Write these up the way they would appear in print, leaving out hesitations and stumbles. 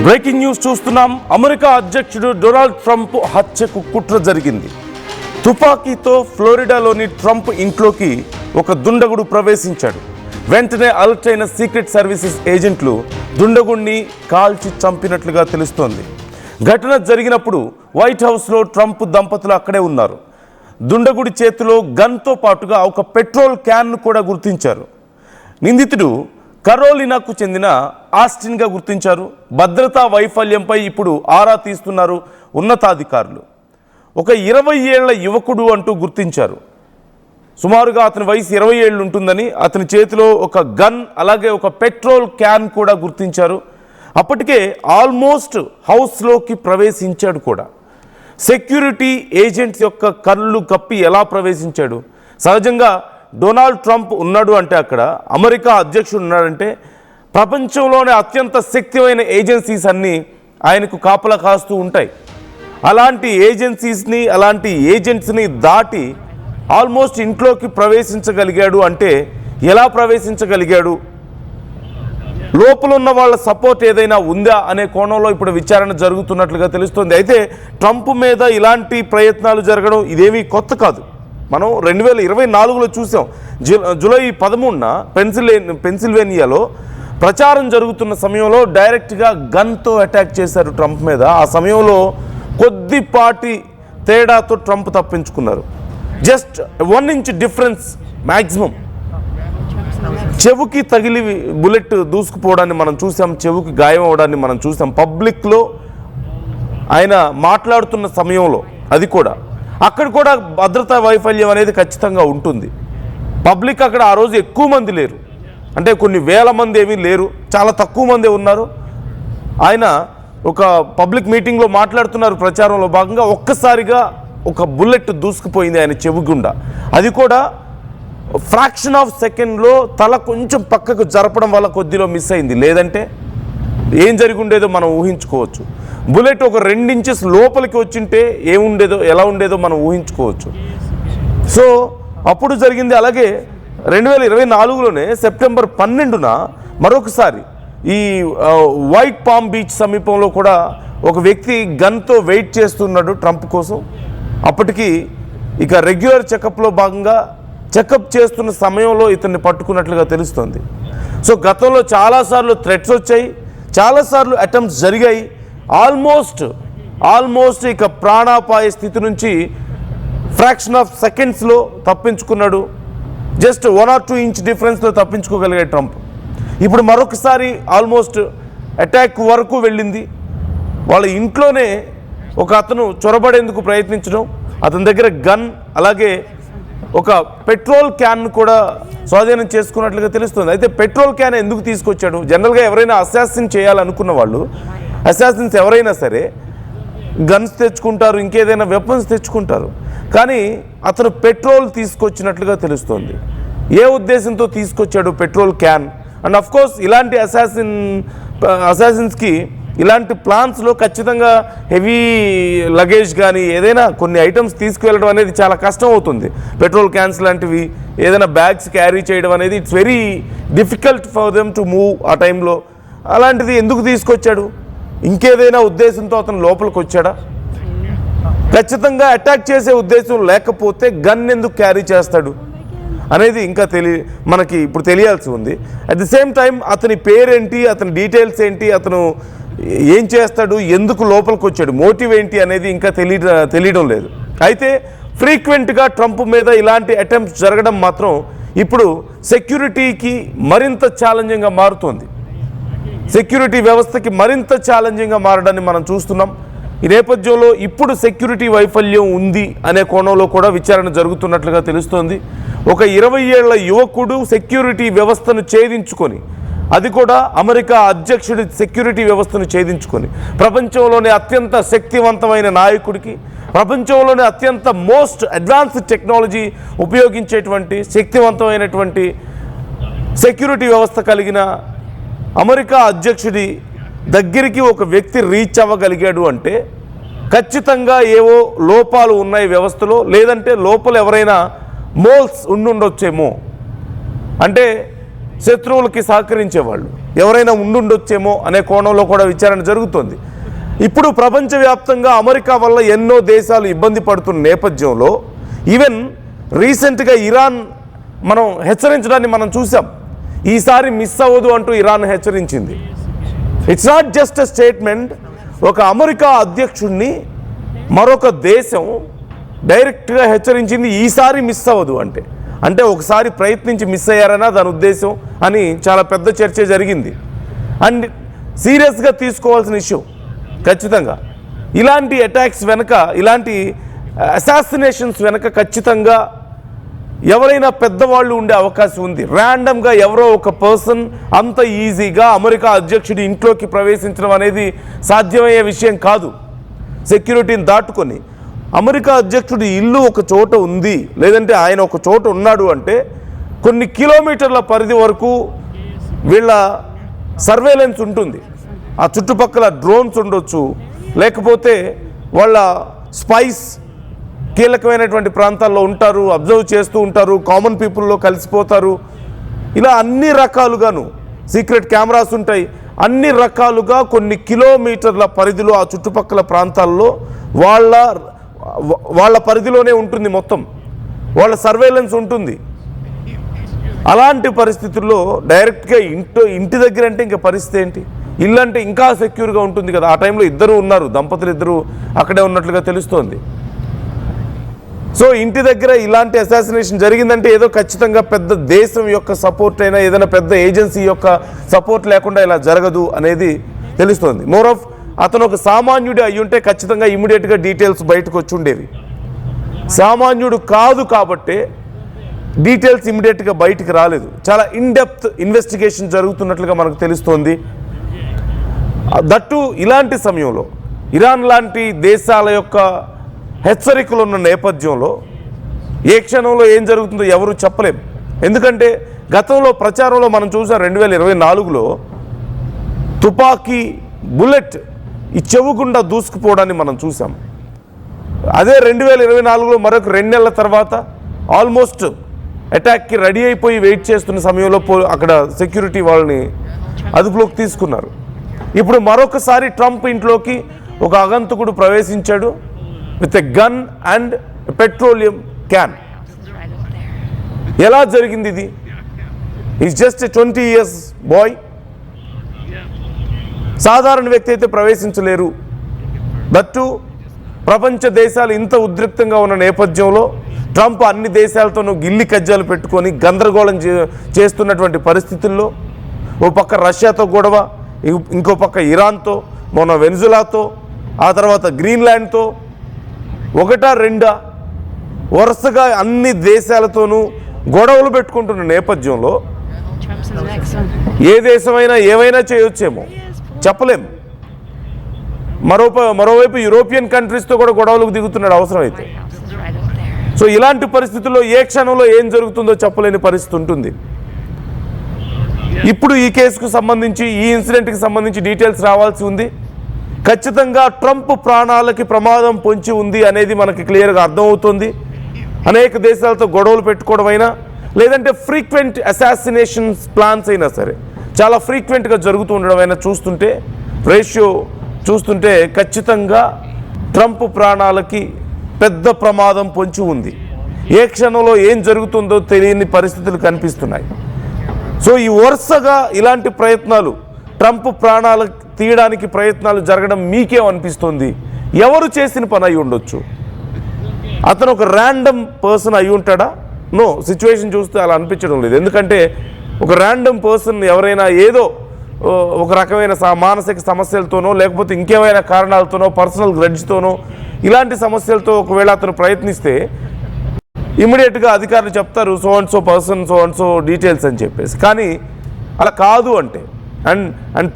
Breaking news చూస్తున్నాం. America అధ్యక్షుడు Donald Trump హత్యకు కుట్ర జరిగింది. తుపాకీతో ఫ్లోరిడాలోని ట్రంప్ ఇంట్లోకి ఒక దుండగుడు ప్రవేశించాడు. వెంటనే అలర్ట్ అయిన సీక్రెట్ సర్వీసెస్ ఏజెంట్లు దుండగుడిని కాల్చి చంపినట్లుగా తెలుస్తోంది. ఘటన జరిగినప్పుడు వైట్ హౌస్లో ట్రంప్ దంపతులు అక్కడే ఉన్నారు. దుండగుడి చేతిలో గన్తో పాటుగా ఒక పెట్రోల్ క్యాన్ను కూడా గుర్తించారు. నిందితుడు కరోలినాకు చెందిన ఆస్టిన్గా గుర్తించారు. భద్రతా వైఫల్యంపై ఇప్పుడు ఆరా తీస్తున్నారు ఉన్నతాధికారులు. ఒక 20 ఏళ్ల యువకుడు అంటూ గుర్తించారు. సుమారుగా అతని వయసు 20 ఏళ్ళు ఉంటుందని, అతని చేతిలో ఒక గన్ అలాగే ఒక పెట్రోల్ క్యాన్ కూడా గుర్తించారు. అప్పటికే ఆల్మోస్ట్ హౌస్లోకి ప్రవేశించాడు కూడా. సెక్యూరిటీ ఏజెంట్స్ యొక్క కళ్ళు కప్పి ఎలా ప్రవేశించాడు? సహజంగా డొనాల్డ్ ట్రంప్ ఉన్నాడు అంటే, అక్కడ అమెరికా అధ్యక్షుడు ఉన్నాడంటే ప్రపంచంలోనే అత్యంత శక్తివైన ఏజెన్సీస్ అన్నీ ఆయనకు కాపలా కాస్తూ ఉంటాయి. అలాంటి ఏజెన్సీస్ని, అలాంటి ఏజెంట్స్ని దాటి ఆల్మోస్ట్ ఇంట్లోకి ప్రవేశించగలిగాడు అంటే ఎలా ప్రవేశించగలిగాడు? లోపల ఉన్న వాళ్ళ సపోర్ట్ ఏదైనా ఉందా అనే కోణంలో ఇప్పుడు విచారణ జరుగుతున్నట్లుగా తెలుస్తోంది. అయితే ట్రంప్ మీద ఇలాంటి ప్రయత్నాలు జరగడం ఇదేమీ కొత్త కాదు. మనం 2024లో చూసాం. జూలై 13న పెన్సిల్వేనియాలో ప్రచారం జరుగుతున్న సమయంలో డైరెక్ట్గా గన్తో అటాక్ చేశారు ట్రంప్ మీద. ఆ సమయంలో కొద్దిపాటి తేడాతో ట్రంప్ తప్పించుకున్నారు. Just 1 inch difference maximum. చెవుకి తగిలి బుల్లెట్ దూసుకుపోవడాన్ని మనం చూసాం, చెవుకి గాయం అవడాన్ని మనం చూసాం పబ్లిక్లో ఆయన మాట్లాడుతున్న సమయంలో. అది కూడా అక్కడ కూడా భద్రతా వైఫల్యం అనేది ఖచ్చితంగా ఉంటుంది. పబ్లిక్ అక్కడ ఆ రోజు ఎక్కువ మంది లేరు, అంటే కొన్ని వేల మంది ఏమీ లేరు, చాలా తక్కువ మంది ఉన్నారు. ఆయన ఒక పబ్లిక్ మీటింగ్లో మాట్లాడుతున్నారు. ప్రచారంలో భాగంగా ఒక్కసారిగా ఒక బుల్లెట్ దూసుకుపోయింది ఆయన చెవి గుండా. అది కూడా ఫ్రాక్షన్ ఆఫ్ సెకండ్లో తల కొంచెం పక్కకు జరపడం వల్ల కొద్దిలో మిస్ అయింది. లేదంటే ఏం జరిగి ఉండేదో మనం ఊహించుకోవచ్చు. బుల్లెట్ ఒక 2 ఇంచెస్ లోపలికి వచ్చింటే ఏముండేదో, ఎలా ఉండేదో మనం ఊహించుకోవచ్చు. సో అప్పుడు జరిగింది. అలాగే 2024లోనే సెప్టెంబర్ 12న మరొకసారి ఈ వైట్ పామ్ బీచ్ సమీపంలో కూడా ఒక వ్యక్తి గన్తో వెయిట్ చేస్తున్నాడు ట్రంప్ కోసం. అప్పటికి ఇక రెగ్యులర్ చెకప్లో భాగంగా చెకప్ చేస్తున్న సమయంలో ఇతన్ని పట్టుకున్నట్లుగా తెలుస్తుంది. సో గతంలో చాలాసార్లు థ్రెట్స్ వచ్చాయి, చాలాసార్లు అటెంప్ట్స్ జరిగాయి. ఆల్మోస్ట్ ఇక ప్రాణాపాయ స్థితి నుంచి ఫ్రాక్షన్ ఆఫ్ సెకండ్స్లో తప్పించుకున్నాడు. జస్ట్ 1 or 2 ఇంచ్ డిఫరెన్స్లో తప్పించుకోగలిగాడు ట్రంప్. ఇప్పుడు మరొకసారి ఆల్మోస్ట్ అటాక్ వరకు వెళ్ళింది. వాళ్ళ ఇంట్లోనే ఒక అతను చొరబడేందుకు ప్రయత్నించడం, అతని దగ్గర గన్ అలాగే ఒక పెట్రోల్ క్యాన్ కూడా స్వాధీనం చేసుకున్నట్లుగా తెలుస్తుంది. అయితే పెట్రోల్ క్యాన్ ఎందుకు తీసుకొచ్చాడు? జనరల్గా ఎవరైనా అసాసిన్ చేయాలనుకున్న వాళ్ళు, అసాసిన్స్ ఎవరైనా సరే గన్స్ తెచ్చుకుంటారు, ఇంకేదైనా వెపన్స్ తెచ్చుకుంటారు. కానీ అతను పెట్రోల్ తీసుకొచ్చినట్లుగా తెలుస్తోంది. ఏ ఉద్దేశంతో తీసుకొచ్చాడు petrol can? And of course ఇలాంటి అసాసిన్స్కి ఇలాంటి ప్లాన్స్లో ఖచ్చితంగా హెవీ లగేజ్ కానీ ఏదైనా కొన్ని ఐటమ్స్ తీసుకువెళ్ళడం అనేది చాలా కష్టం అవుతుంది. పెట్రోల్ క్యాన్స్ లాంటివి ఏదైనా బ్యాగ్స్ క్యారీ చేయడం అనేది it's very difficult for them to move ఆ టైంలో. అలాంటిది ఎందుకు తీసుకొచ్చాడు? ఇంకేదైనా ఉద్దేశంతో అతను లోపలికి వచ్చాడా? ఖచ్చితంగా అటాక్ చేసే ఉద్దేశం లేకపోతే గన్ ఎందుకు క్యారీ చేస్తాడు అనేది ఇంకా మనకి ఇప్పుడు తెలియాల్సి ఉంది. అట్ ది సేమ్ టైం అతని పేరేంటి, అతని డీటెయిల్స్ ఏంటి, అతను ఏం చేస్తాడు, ఎందుకు లోపలికి వచ్చాడు, మోటివ్ ఏంటి అనేది ఇంకా తెలియడం లేదు. అయితే ఫ్రీక్వెంట్గా ట్రంప్ మీద ఇలాంటి అటెంప్ట్స్ జరగడం మాత్రం ఇప్పుడు సెక్యూరిటీకి మరింత ఛాలెంజింగ్గా మారుతోంది. సెక్యూరిటీ వ్యవస్థకి మరింత ఛాలెంజింగ్గా మారడాన్ని మనం చూస్తున్నాం. ఈ నేపథ్యంలో ఇప్పుడు సెక్యూరిటీ వైఫల్యం ఉంది అనే కోణంలో కూడా విచారణ జరుగుతున్నట్లుగా తెలుస్తోంది. ఒక 20 ఏళ్ల యువకుడు సెక్యూరిటీ వ్యవస్థను ఛేదించుకొని, అది కూడా అమెరికా అధ్యక్షుడి సెక్యూరిటీ వ్యవస్థను ఛేదించుకొని, ప్రపంచంలోనే అత్యంత శక్తివంతమైన నాయకుడికి, ప్రపంచంలోనే అత్యంత మోస్ట్ అడ్వాన్స్డ్ టెక్నాలజీ ఉపయోగించేటువంటి శక్తివంతమైనటువంటి సెక్యూరిటీ వ్యవస్థ కలిగిన అమెరికా అధ్యక్షుడి దగ్గరికి ఒక వ్యక్తి రీచ్ అవ్వగలిగాడు అంటే ఖచ్చితంగా ఏవో లోపాలు ఉన్నాయి వ్యవస్థలో, లేదంటే లోపల ఎవరైనా మోల్స్ ఉండుండొచ్చేమో. అంటే శత్రువులకి సహకరించేవాళ్ళు, ఎవరైనా ఉండుండొచ్చేమో అనే కోణంలో కూడా విచారణ జరుగుతోంది. ఇప్పుడు ప్రపంచవ్యాప్తంగా అమెరికా వల్ల ఎన్నో దేశాలు ఇబ్బంది పడుతున్న నేపథ్యంలో ఈవెన్ రీసెంట్గా ఇరాన్ మనం హెచ్చరించడాన్ని మనం చూసాం. ఈసారి మిస్ అవ్వదు అంటూ ఇరాన్ హెచ్చరించింది. It's not just a statement. ఒక అమెరికా అధ్యక్షుడిని మరొక దేశం డైరెక్ట్గా హెచ్చరించింది ఈసారి మిస్ అవ్వదు అంటే ఒకసారి ప్రయత్నించి మిస్ అయ్యారనా దాని ఉద్దేశం అని చాలా పెద్ద చర్చ జరిగింది. అండ్ సీరియస్గా తీసుకోవాల్సిన ఇష్యూ ఖచ్చితంగా. ఇలాంటి అటాక్స్ వెనక, ఇలాంటి అసాసినేషన్స్ వెనక ఖచ్చితంగా ఎవరైనా పెద్దవాళ్ళు ఉండే అవకాశం ఉంది. ర్యాండమ్గా ఎవరో ఒక పర్సన్ అంత ఈజీగా అమెరికా అధ్యక్షుడి ఇంట్లోకి ప్రవేశించడం అనేది సాధ్యమయ్యే విషయం కాదు. సెక్యూరిటీని దాటుకొని అమెరికా అధ్యక్షుడి ఇల్లు ఒక చోట ఉంది, లేదంటే ఆయన ఒక చోట ఉన్నాడు అంటే కొన్ని కిలోమీటర్ల పరిధి వరకు వీళ్ళ సర్వేలెన్స్ ఉంటుంది. ఆ చుట్టుపక్కల డ్రోన్స్ ఉండొచ్చు, లేకపోతే వాళ్ళ స్పైస్ కీలకమైనటువంటి ప్రాంతాల్లో ఉంటారు, అబ్జర్వ్ చేస్తూ ఉంటారు, కామన్ పీపుల్లో కలిసిపోతారు. ఇలా అన్ని రకాలుగాను సీక్రెట్ కెమెరాస్ ఉంటాయి. అన్ని రకాలుగా కొన్ని కిలోమీటర్ల పరిధిలో ఆ చుట్టుపక్కల ప్రాంతాల్లో వాళ్ళ పరిధిలోనే ఉంటుంది, మొత్తం వాళ్ళ సర్వేలెన్స్ ఉంటుంది. అలాంటి పరిస్థితుల్లో డైరెక్ట్గా ఇంటి దగ్గర అంటే ఇంకా పరిస్థితి ఏంటి? ఇల్లు అంటే ఇంకా సెక్యూర్గా ఉంటుంది కదా. ఆ టైంలో ఇద్దరు ఉన్నారు, దంపతులు ఇద్దరు అక్కడే ఉన్నట్లుగా తెలుస్తోంది. సో ఇంటి దగ్గర ఇలాంటి అసాసినేషన్ జరిగిందంటే ఏదో ఖచ్చితంగా పెద్ద దేశం యొక్క సపోర్ట్ అయినా, ఏదైనా పెద్ద ఏజెన్సీ యొక్క సపోర్ట్ లేకుండా ఇలా జరగదు అనేది తెలుస్తోంది. మోర్ ఆఫ్ అతను ఒక సామాన్యుడు అయి ఉంటే ఖచ్చితంగా ఇమీడియట్గా డీటెయిల్స్ బయటకు వచ్చి ఉండేవి. సామాన్యుడు కాదు కాబట్టి డీటెయిల్స్ ఇమీడియట్గా బయటికి రాలేదు. చాలా ఇన్డెప్త్ ఇన్వెస్టిగేషన్ జరుగుతున్నట్లుగా మనకు తెలుస్తోంది. దట్టు ఇలాంటి సమయంలో ఇరాన్ లాంటి దేశాల యొక్క హెచ్చరికలు ఉన్న నేపథ్యంలో ఏ క్షణంలో ఏం జరుగుతుందో ఎవరు చెప్పలేం. ఎందుకంటే గతంలో ప్రచారంలో మనం చూసాం 2024లో తుపాకీ బుల్లెట్ ఈ చెవు గుండా దూసుకుపోవడాన్ని మనం చూసాం. అదే 2024లో మరొక 2 నెలల తర్వాత ఆల్మోస్ట్ అటాక్కి రెడీ అయిపోయి వెయిట్ చేస్తున్న సమయంలో అక్కడ సెక్యూరిటీ వాళ్ళని అదుపులోకి తీసుకున్నారు. ఇప్పుడు మరొకసారి ట్రంప్ ఇంట్లోకి ఒక ఆగంతకుడు ప్రవేశించాడు with a gun and petroleum can. ఎలా జరిగింది ఇది? Is just a 20 years boy. సాధారణ వ్యక్తి అయితే ప్రవేశించలేరు. దట్టు ప్రపంచ దేశాలు ఇంత ఉద్రిక్తంగా ఉన్న నేపథ్యంలో ట్రంప్ అన్ని దేశాలతోనూ గిల్లి కజ్జాలు పెట్టుకొని గందరగోళం చేస్తున్నటువంటి పరిస్థితుల్లో ఓ పక్క రష్యాతో గొడవ, ఇంకో పక్క ఇరాన్తో, మొన్న వెనిజులాతో, ఆ తర్వాత గ్రీన్లాండ్తో, ఒకటా రెండా వరుసగా అన్ని దేశాలతోనూ గొడవలు పెట్టుకుంటున్న నేపథ్యంలో ఏ దేశమైనా ఏమైనా చేయొచ్చేమో చెప్పలేం. మరోవైపు యూరోపియన్ కంట్రీస్తో కూడా గొడవలకు దిగుతున్నాడు అవసరమైతే. సో ఇలాంటి పరిస్థితుల్లో ఏ క్షణంలో ఏం జరుగుతుందో చెప్పలేని పరిస్థితి ఉంటుంది. ఇప్పుడు ఈ కేసుకు సంబంధించి, ఈ ఇన్సిడెంట్కి సంబంధించి డీటెయిల్స్ రావాల్సి ఉంది. ఖచ్చితంగా ట్రంప్ ప్రాణాలకి ప్రమాదం పొంచి ఉంది అనేది మనకి క్లియర్గా అర్థమవుతుంది. అనేక దేశాలతో గొడవలు పెట్టుకోవడం అయినా, లేదంటే ఫ్రీక్వెంట్ అసాసినేషన్స్ ప్లాన్స్ అయినా సరే చాలా ఫ్రీక్వెంట్గా జరుగుతూ ఉండడం అయినా చూస్తుంటే, రేషియో చూస్తుంటే ఖచ్చితంగా ట్రంప్ ప్రాణాలకి పెద్ద ప్రమాదం పొంచి ఉంది. ఏ క్షణంలో ఏం జరుగుతుందో తెలియని పరిస్థితులు కనిపిస్తున్నాయి. సో ఈ వరుసగా ఇలాంటి ప్రయత్నాలు, ట్రంప్ ప్రాణాలు తీయడానికి ప్రయత్నాలు జరగడం మీకేమనిపిస్తుంది? ఎవరు చేసిన పని అయి ఉండొచ్చు? అతను ఒక ర్యాండమ్ పర్సన్ అయి ఉంటాడా? నో, సిచ్యువేషన్ చూస్తే అలా అనిపించడం లేదు. ఎందుకంటే ఒక ర్యాండమ్ పర్సన్ ఎవరైనా ఏదో ఒక రకమైన మానసిక సమస్యలతోనో, లేకపోతే ఇంకేమైనా కారణాలతోనో, పర్సనల్ గ్రడ్జ్తోనో, ఇలాంటి సమస్యలతో ఒకవేళ అతను ప్రయత్నిస్తే ఇమ్మీడియట్గా అధికారులు చెప్తారు so and so person, so and so details అని చెప్పేసి. కానీ అలా కాదు అంటే అండ్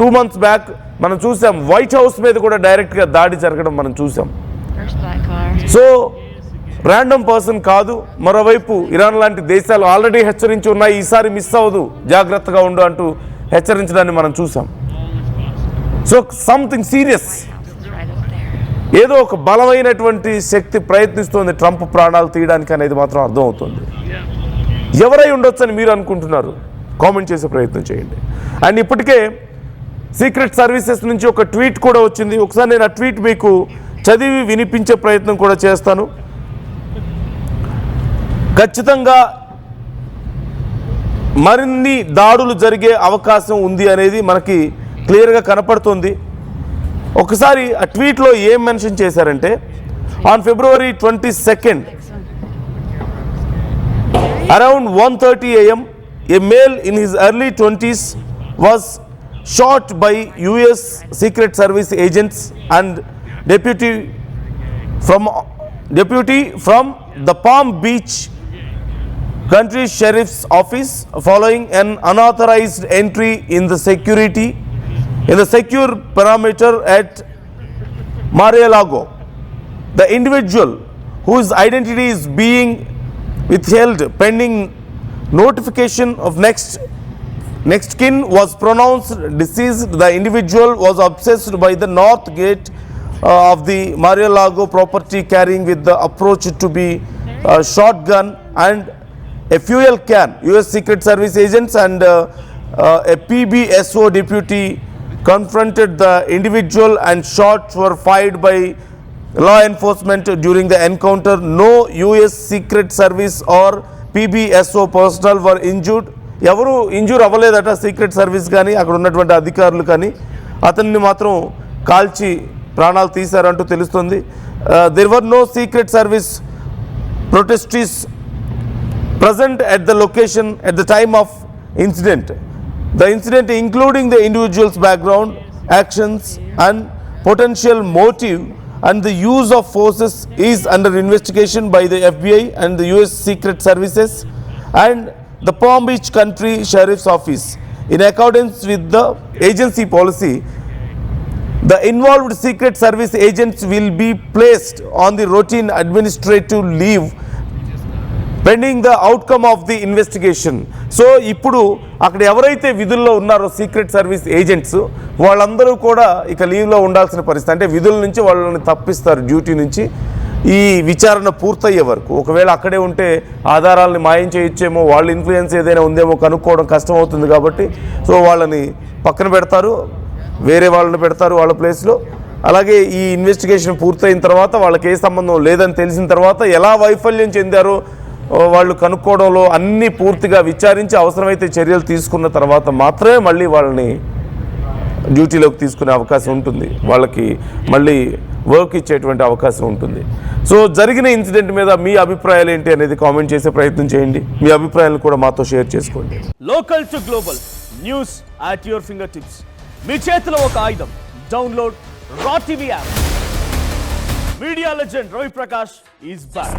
2 months బ్యాక్ మనం చూసాం, వైట్ హౌస్ మీద కూడా డైరెక్ట్గా దాడి జరగడం మనం చూసాం. సో ర్యాండమ్ పర్సన్ కాదు. మరోవైపు ఇరాన్ లాంటి దేశాలు ఆల్రెడీ హెచ్చరించి ఉన్నాయి, ఈసారి మిస్ అవ్వదు, జాగ్రత్తగా ఉండు అంటూ హెచ్చరించడాన్ని మనం చూసాం. సో సంథింగ్ సీరియస్, ఏదో ఒక బలమైనటువంటి శక్తి ప్రయత్నిస్తోంది ట్రంప్ ప్రాణాలు తీయడానికి అనేది మాత్రం అర్థమవుతుంది. ఎవరై ఉండొచ్చని మీరు అనుకుంటున్నారు? కామెంట్ చేసే ప్రయత్నం చేయండి. అండ్ ఇప్పటికే సీక్రెట్ సర్వీసెస్ నుంచి ఒక ట్వీట్ కూడా వచ్చింది. ఒకసారి నేను ఆ ట్వీట్ మీకు చదివి వినిపించే ప్రయత్నం కూడా చేస్తాను. ఖచ్చితంగా మరిన్ని దాడులు జరిగే అవకాశం ఉంది అనేది మనకి క్లియర్గా కనపడుతుంది. ఒకసారి ఆ ట్వీట్లో ఏం మెన్షన్ చేశారంటే, on February 22nd around 1:30 AM a male in his early 20s was shot by US Secret Service agents and deputy from the Palm Beach County Sheriff's Office following an unauthorized entry in the secure perimeter at Mar-a-Lago. The individual whose identity is being withheld pending notification of next kin was pronounced deceased. The individual was obsessed by the north gate of the Mar-a-Lago property, carrying with the approach to be a shotgun and a fuel can. US Secret Service agents and a PBSO deputy confronted the individual and shots were fired by law enforcement during the encounter. No US Secret Service or PBSO personnel were injured. ఎవరు injure అవ్వలేదట, secret service కానీ అక్కడ ఉన్నటువంటి అధికారులు కానీ. అతన్ని మాత్రం కాల్చి ప్రాణాలు తీశారంటూ తెలుస్తుంది. there were no Secret Service protestees present at the location at the time of incident. The incident, including the individual's background, actions and potential motive and the use of forces, is under investigation by the FBI and the US Secret Services and the Palm Beach County Sheriff's Office. In accordance with the agency policy, the involved Secret Service agents will be placed on the routine administrative leave pending the outcome of the investigation. So ఇప్పుడు అక్కడ ఎవరైతే విధుల్లో ఉన్నారో secret service agents, వాళ్ళందరూ కూడా ఇక లీవ్లో ఉండాల్సిన పరిస్థితి. అంటే విధుల నుంచి వాళ్ళని తప్పిస్తారు డ్యూటీ నుంచి ఈ విచారణ పూర్తయ్యే వరకు. ఒకవేళ అక్కడే ఉంటే ఆధారాలని మాయం చేయొచ్చేమో, వాళ్ళ ఇన్ఫ్లుయెన్స్ ఏదైనా ఉందేమో కనుక్కోవడం కష్టం అవుతుంది కాబట్టి సో వాళ్ళని పక్కన పెడతారు, వేరే వాళ్ళని పెడతారు వాళ్ళ ప్లేస్లో. అలాగే ఈ ఇన్వెస్టిగేషన్ పూర్తయిన తర్వాత వాళ్ళకి ఏ సంబంధం లేదని తెలిసిన తర్వాత ఎలా వైఫల్యం చెందారో వాళ్ళు కనుక్కోవడంలో అన్నీ పూర్తిగా విచారించి అవసరమైతే చర్యలు తీసుకున్న తర్వాత మాత్రమే మళ్ళీ వాళ్ళని డ్యూటీలోకి తీసుకునే అవకాశం ఉంటుంది, వాళ్ళకి మళ్ళీ వర్క్ ఇచ్చేటువంటి అవకాశం ఉంటుంది. సో జరిగిన ఇన్సిడెంట్ మీద మీ అభిప్రాయాలు ఏంటి అనేది కామెంట్ చేసే ప్రయత్నం చేయండి. మీ అభిప్రాయాలను కూడా మాతో షేర్ చేసుకోండి. Local to global news at your finger tips. మీ చేతిలో ఒక ఆయుధం. Download Raw TV app. Media legend Ravi Prakash is back.